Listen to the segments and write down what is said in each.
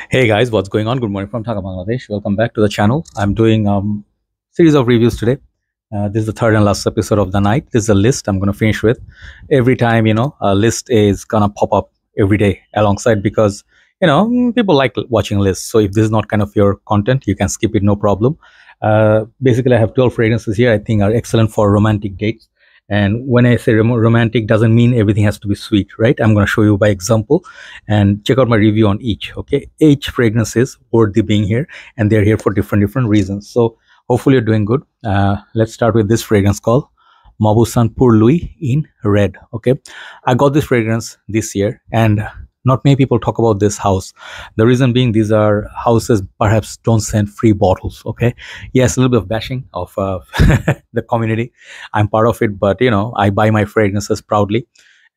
Hey guys, what's going on? Good morning from Dhaka, Bangladesh. Welcome back to the channel. I'm doing series of reviews today. This is the third and last episode of the night. This is a list I'm gonna finish with. Every time a list is gonna pop up every day alongside because people like watching lists. So if this is not kind of your content, you can skip it, no problem. Basically, I have 12 fragrances here. I think are excellent for romantic dates. And when I say romantic, doesn't mean everything has to be sweet, right? I'm going to show you by example and check out my review on each. Okay, each fragrance is worthy being here, and they're here for different reasons. So hopefully you're doing good. Let's start with this fragrance called Mauboussin pour Louis in red. Okay, I got this fragrance this year, and not many people talk about this house. The reason being, these are houses perhaps don't send free bottles. Okay, yes, a little bit of bashing of the community. I'm part of it, but I buy my fragrances proudly,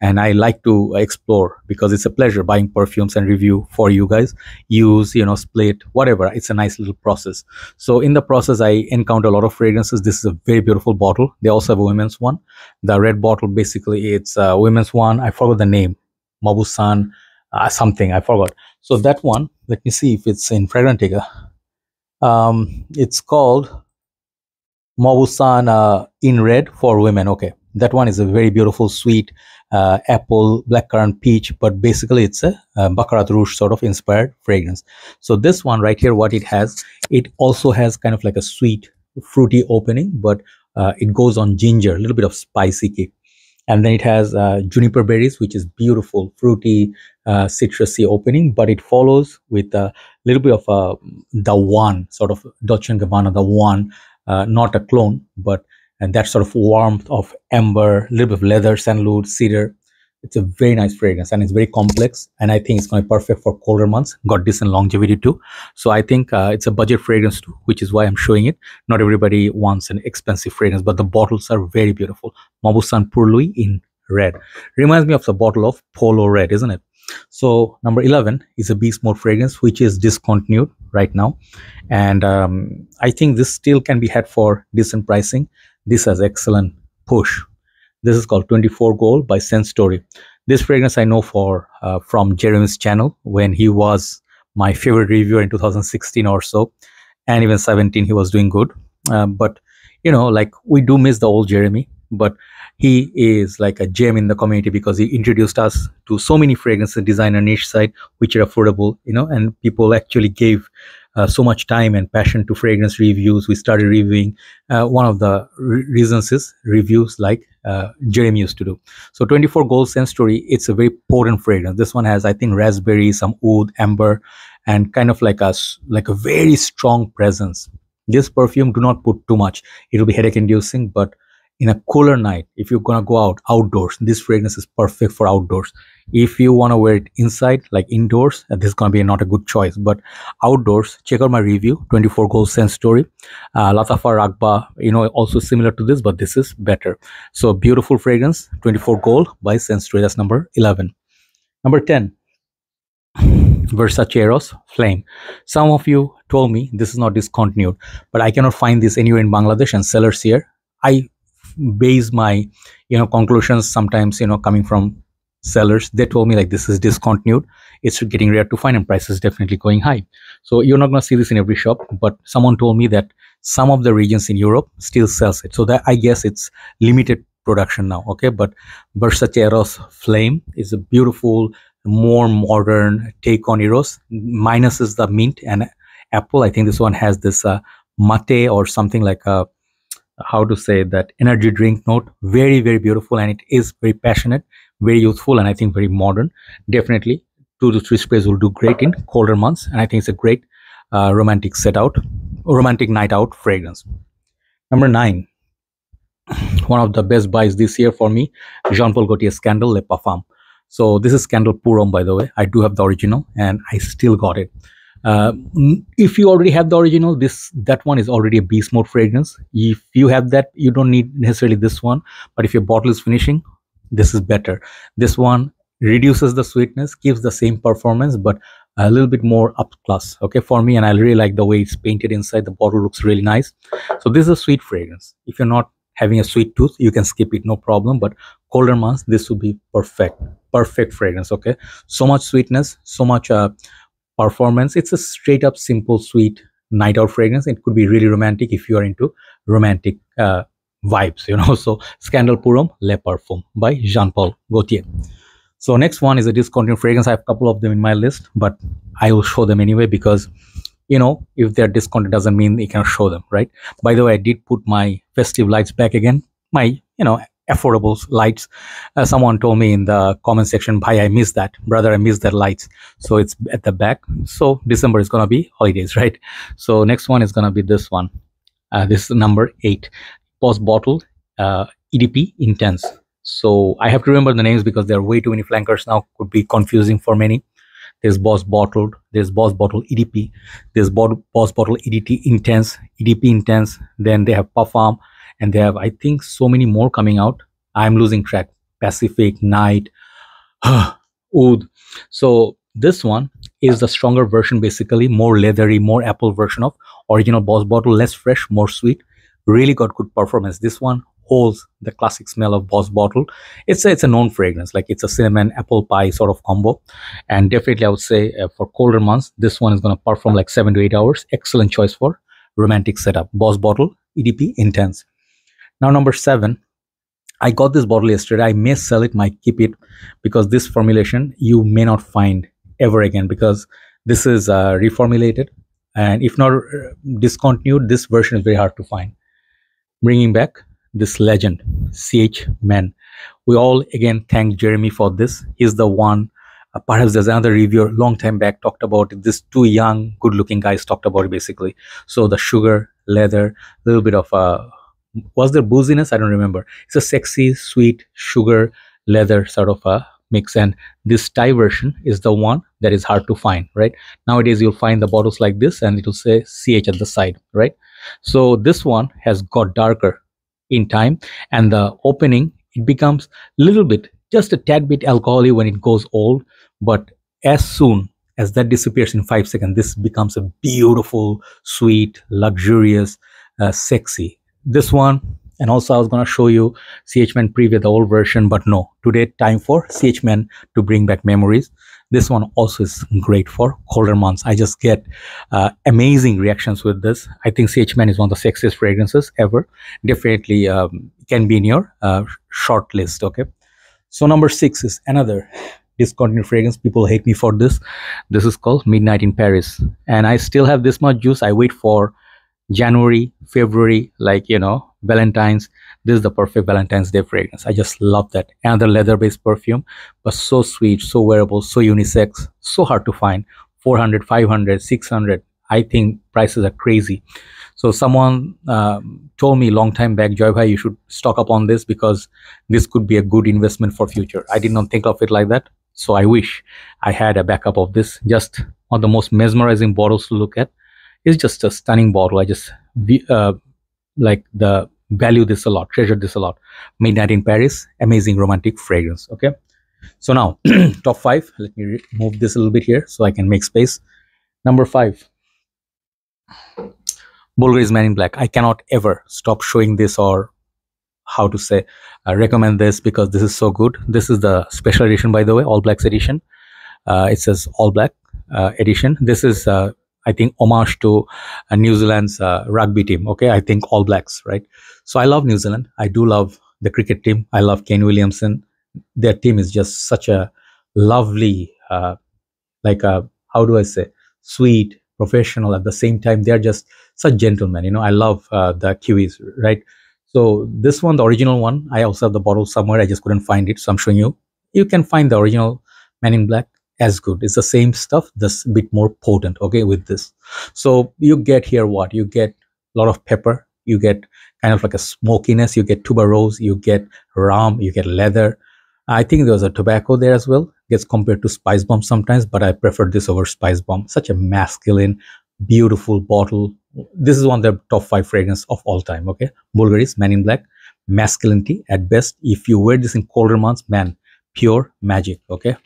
and I like to explore because it's a pleasure buying perfumes and review for you guys. Use, split, whatever. It's a nice little process. So in the process, I encounter a lot of fragrances. This is a very beautiful bottle. They also have a women's one. The red bottle, basically, it's a women's one. I forgot the name. Mauboussin something, I forgot. So that one, let me see if it's in Fragrantica. It's called Mauboussin in red for women. Okay, that one is a very beautiful, sweet apple, blackcurrant, peach, but basically it's a Baccarat Rouge sort of inspired fragrance. So this one right here, what it has, it also has kind of like a sweet, fruity opening, but it goes on ginger, a little bit of spicy kick. And then it has juniper berries, which is beautiful, fruity, citrusy opening, but it follows with a little bit of the one, sort of Dolce & Gabbana, the one, not a clone, but and that sort of warmth of amber, a little bit of leather, sandalwood, cedar. It's a very nice fragrance, and it's very complex, and I think it's going to be perfect for colder months. Got decent longevity too. So I think it's a budget fragrance too, which is why I'm showing it. Not everybody wants an expensive fragrance, but the bottles are very beautiful. Mauboussin pour Louis in red. Reminds me of the bottle of Polo Red, isn't it? So number 11 is a Beast Mode fragrance, which is discontinued right now. And I think this still can be had for decent pricing. This has excellent push. This is called 24 Gold by Scentstory. This fragrance I know for from Jeremy's channel when he was my favorite reviewer in 2016 or so, and even 17 he was doing good. But like we do miss the old Jeremy, but he is like a gem in the community because he introduced us to so many fragrances, designer niche side, which are affordable, and people actually gave so much time and passion to fragrance reviews. We started reviewing. One of the reasons is reviews like Jeremy used to do. So 24 Gold Scentstory, it's a very potent fragrance. This one has, I think, raspberry, some oud, amber, and kind of like a very strong presence. This perfume, do not put too much. It will be headache inducing, but in a cooler night, if you're gonna go out outdoors, this fragrance is perfect for outdoors. If you want to wear it inside, like indoors, this is gonna be not a good choice. But outdoors, check out my review, 24 Gold Scentstory. Latafa Rakba, also similar to this, but this is better. So beautiful fragrance, 24 Gold by Scentstory. That's number 11. Number 10, Versace Eros Flame. Some of you told me this is not discontinued, but I cannot find this anywhere in Bangladesh and sellers here. I base my conclusions sometimes coming from sellers. They told me like this is discontinued, it's getting rare to find, and prices definitely going high. So you're not going to see this in every shop, but someone told me that some of the regions in Europe still sells it, so that I guess it's limited production now. Okay, but Versace Eros Flame is a beautiful, more modern take on Eros. Minus is the mint and apple. I think this one has this mate or something like a, how to say that, energy drink note. Very beautiful, and it is very passionate, very youthful, and I think very modern. Definitely 2 to 3 sprays will do great in colder months, and I think it's a great romantic night out fragrance. Number 9, one of the best buys this year for me, Jean Paul Gaultier Scandal Le Parfum. So this is Scandal Pour Homme, by the way. I do have the original, and I still got it. If you already have the original, that one is already a beast mode fragrance. If you have that, you don't need necessarily this one, but if your bottle is finishing, this is better. This one reduces the sweetness, gives the same performance, but a little bit more up class, okay, for me. And I really like the way it's painted inside. The bottle looks really nice. So this is a sweet fragrance. If you're not having a sweet tooth, you can skip it, no problem. But colder months, this would be perfect fragrance. Okay, so much sweetness, so much performance. It's a straight up simple sweet night out fragrance. It could be really romantic if you are into romantic vibes, you know. So Scandal Purum Le Parfum by Jean-Paul Gaultier. So next one is a discontinued fragrance. I have a couple of them in my list, but I will show them anyway because, you know, if they're discounted doesn't mean you can show them, right? By the way, I did put my festive lights back again, my, you know, affordable lights. Someone told me in the comment section, "Bhai, I missed that, brother, I missed that lights." So it's at the back. So December is gonna be holidays, right? So next one is gonna be this one. This is number 8, Post Bottle EDP Intense. So I have to remember the names because there are way too many flankers now. Could be confusing for many. There's Boss Bottled, there's Boss Bottle EDP, there's Boss Bottle EDT Intense, EDP Intense. Then they have Parfum, and they have, I think, so many more coming out. I'm losing track. Pacific, Night, Oud. So this one is the stronger version, basically more leathery, more apple version of original Boss Bottle, less fresh, more sweet. Really got good performance. This one holds the classic smell of Boss Bottle. It's a known fragrance, like it's a cinnamon apple pie sort of combo, and definitely I would say for colder months this one is going to perform like 7 to 8 hours. Excellent choice for romantic setup. Boss Bottle EDP Intense. Now number 7, I got this bottle yesterday. I may sell it, might keep it, because this formulation you may not find ever again, because this is reformulated, and if not discontinued, this version is very hard to find. Bringing back this legend, CH Men. We all again thank Jeremy for this. He's the one. Perhaps there's another reviewer long time back talked about it. These two young, good-looking guys talked about it basically. So the sugar, leather, a little bit of was there booziness? I don't remember. It's a sexy, sweet sugar leather sort of a mix, and this Thai version is the one that is hard to find, right? Nowadays you'll find the bottles like this and it will say CH at the side, right? So this one has got darker in time, and the opening, it becomes a little bit, just a tad bit alcoholic when it goes old, but as soon as that disappears in 5 seconds, this becomes a beautiful, sweet, luxurious, sexy. This one, and also I was going to show you CH Men preview, the old version, but no, today time for CH Men to bring back memories. This one also is great for colder months. I just get amazing reactions with this. I think CH Men is one of the sexiest fragrances ever. Definitely can be in your short list, okay? So number 6 is another discontinued fragrance. People hate me for this. This is called Midnight in Paris. And I still have this much juice. I wait for January, February, like, you know, Valentine's. This is the perfect Valentine's Day fragrance. I just love that. Another leather-based perfume, but so sweet, so wearable, so unisex, so hard to find. 400, 500, 600. I think prices are crazy. So someone told me long time back, Joy Bhai, you should stock up on this because this could be a good investment for future. I did not think of it like that. So I wish I had a backup of this. Just one of the most mesmerizing bottles to look at. It's just a stunning bottle. I just like the value this a lot, treasure this a lot. Midnight in Paris, amazing romantic fragrance. Okay, so now top 5. Let me move this a little bit here so I can make space. Number 5, Bvlgari Man In Black. I cannot ever stop showing this, or how to say, recommend this, because this is so good. This is the special edition, by the way, all blacks edition. It says all black edition. This is I think homage to New Zealand's rugby team. Okay, I think All Blacks, right? So I love New Zealand. I do love the cricket team. I love Kane Williamson. Their team is just such a lovely, like a, how do I say, sweet, professional. At the same time, they're just such gentlemen. You know, I love the Kiwis, right? So this one, the original one, I also have the bottle somewhere. I just couldn't find it, so I'm showing you. You can find the original Man in Black as good. It's the same stuff, just a bit more potent, okay, with this. So you get here what? You get a lot of pepper, you get kind of like a smokiness, you get tuberose, you get rum, you get leather. I think there's a tobacco there as well. Gets compared to Spice Bomb sometimes, but I prefer this over Spice Bomb. Such a masculine, beautiful bottle. This is one of the top 5 fragrance of all time, okay? Bvlgari Man In Black. Masculinity at best. If you wear this in colder months, man, pure magic, okay?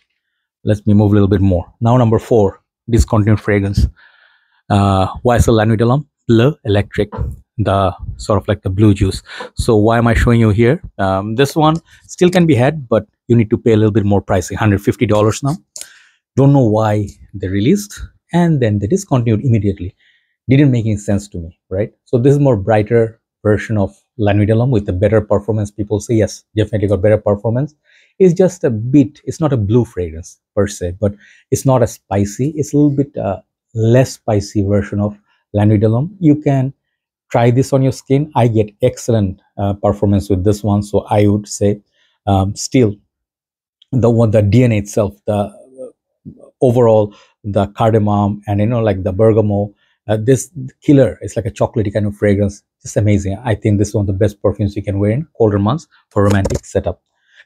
Let me move a little bit more. Now number 4, discontinued fragrance. YSL La Nuit de l'Homme Bleu Electrique, the sort of like the blue juice. So why am I showing you here? This one still can be had, but you need to pay a little bit more pricing, $150 now. Don't know why they released, and then they discontinued immediately. Didn't make any sense to me, right? So this is more brighter version of La Nuit with a better performance. People say yes, definitely got better performance. It's just a bit, it's not a blue fragrance per se, but it's not as spicy. It's a little bit less spicy version of La Nuit. You can try this on your skin. I get excellent performance with this one, so I would say still the DNA itself, the overall, the cardamom and like the bergamot, this killer, it's like a chocolatey kind of fragrance, just amazing. I think this is one of the best perfumes you can wear in colder months for romantic setup.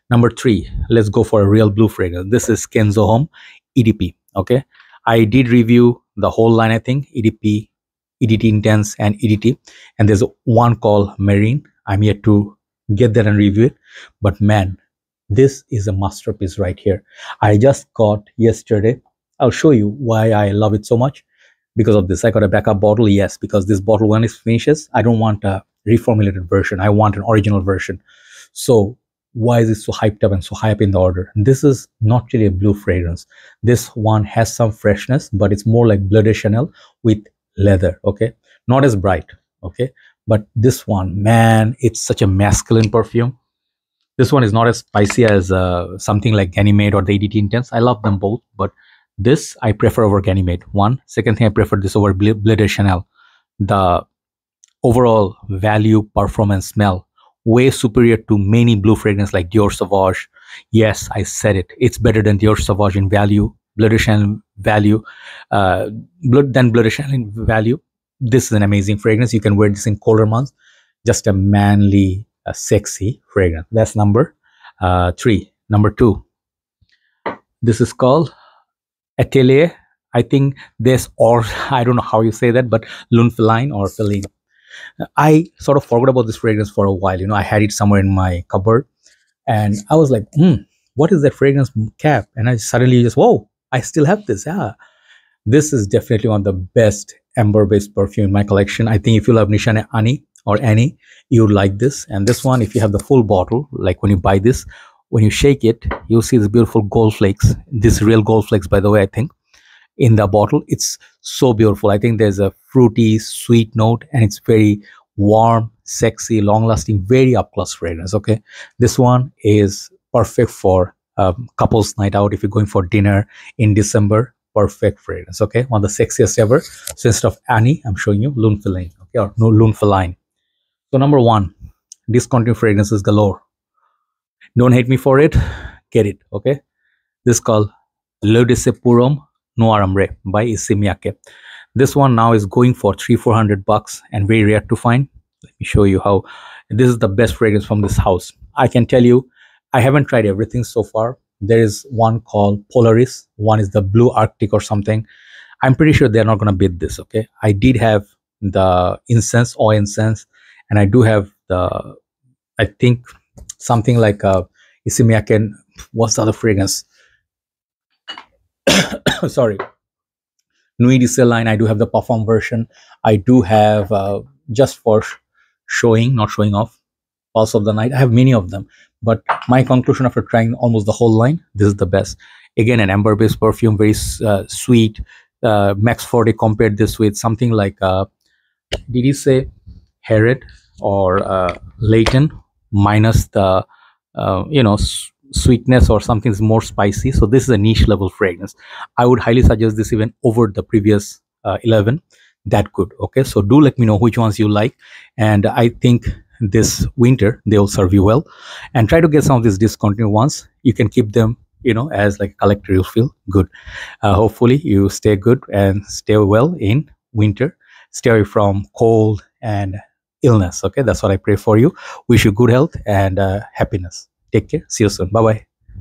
Number 3, let's go for a real blue fragrance. This is Kenzo Homme EDP. Okay, I did review the whole line, I think, EDP, EDT Intense and EDT, and there's one called Marine. I'm yet to get that and review it, but man, this is a masterpiece right here. I just got yesterday. I'll show you why I love it so much. Because of this, I got a backup bottle. Yes, because this bottle, when it finishes, I don't want a reformulated version. I want an original version. So why is it so hyped up and so high up in the order? This is not really a blue fragrance. This one has some freshness, but it's more like Bleu de Chanel with leather. Okay, not as bright. Okay, but this one, man, it's such a masculine perfume. This one is not as spicy as something like Ganymede or the EDT Intense. I love them both, but this I prefer over Ganymede. One. Second thing, I prefer this over Bleu de Chanel. The overall value, performance, smell, way superior to many blue fragrances like Dior Sauvage. Yes, I said it. It's better than Dior Sauvage in value, Bleu de Chanel value, Bleu de Chanel in value. This is an amazing fragrance. You can wear this in colder months. Just a manly, sexy fragrance. That's number 3. Number 2. This is called Atelier. I think this, or I don't know how you say that, but Lune Feline or Feline. I sort of forgot about this fragrance for a while. I had it somewhere in my cupboard, and I was like, what is that fragrance cap? And I suddenly just, whoa, I still have this. Yeah, this is definitely one of the best amber-based perfume in my collection. I think if you love Nishane Ani or Annie, you would like this. And this one, if you have the full bottle, like when you buy this, when you shake it, you'll see this beautiful gold flakes. This real gold flakes, by the way, I think, in the bottle. It's so beautiful. I think there's a fruity, sweet note, and it's very warm, sexy, long-lasting, very up-close fragrance. Okay, this one is perfect for couples night out. If you're going for dinner in December, perfect fragrance. Okay, one of the sexiest ever. So instead of Annie, I'm showing you Lune Feline. Okay, or no, Lune Feline. So number 1, discontinued fragrances galore. Don't hate me for it. Get it. Okay, this is called Le de Purum Noir Ambre by Issey Miyake. This one now is going for $300-400 and very rare to find. Let me show you how. This is the best fragrance from this house. I can tell you, I haven't tried everything so far. There is one called Polaris. One is the Blue Arctic or something. I'm pretty sure they're not going to beat this. Okay, I did have the incense, oil incense, and I do have the, I think, something like Issey Miyake. What's the other fragrance? Sorry, Nuit line. I do have the Parfum version. I do have just for showing, not showing off, Pulse of the Night. I have many of them, but my conclusion after trying almost the whole line, this is the best. Again, an amber-based perfume, very sweet. Max 40 compared this with something like, did you say Herrera or Leighton minus the sweetness or something is more spicy. So this is a niche level fragrance. I would highly suggest this even over the previous 11. That good. Okay, so do let me know which ones you like, and I think this winter they will serve you well. And try to get some of these discontinued ones. You can keep them as like a collector. You'll feel good. Hopefully you stay good and stay well in winter. Stay away from cold and illness. Okay, that's what I pray for you. Wish you good health and happiness. Take care. See you soon. Bye bye.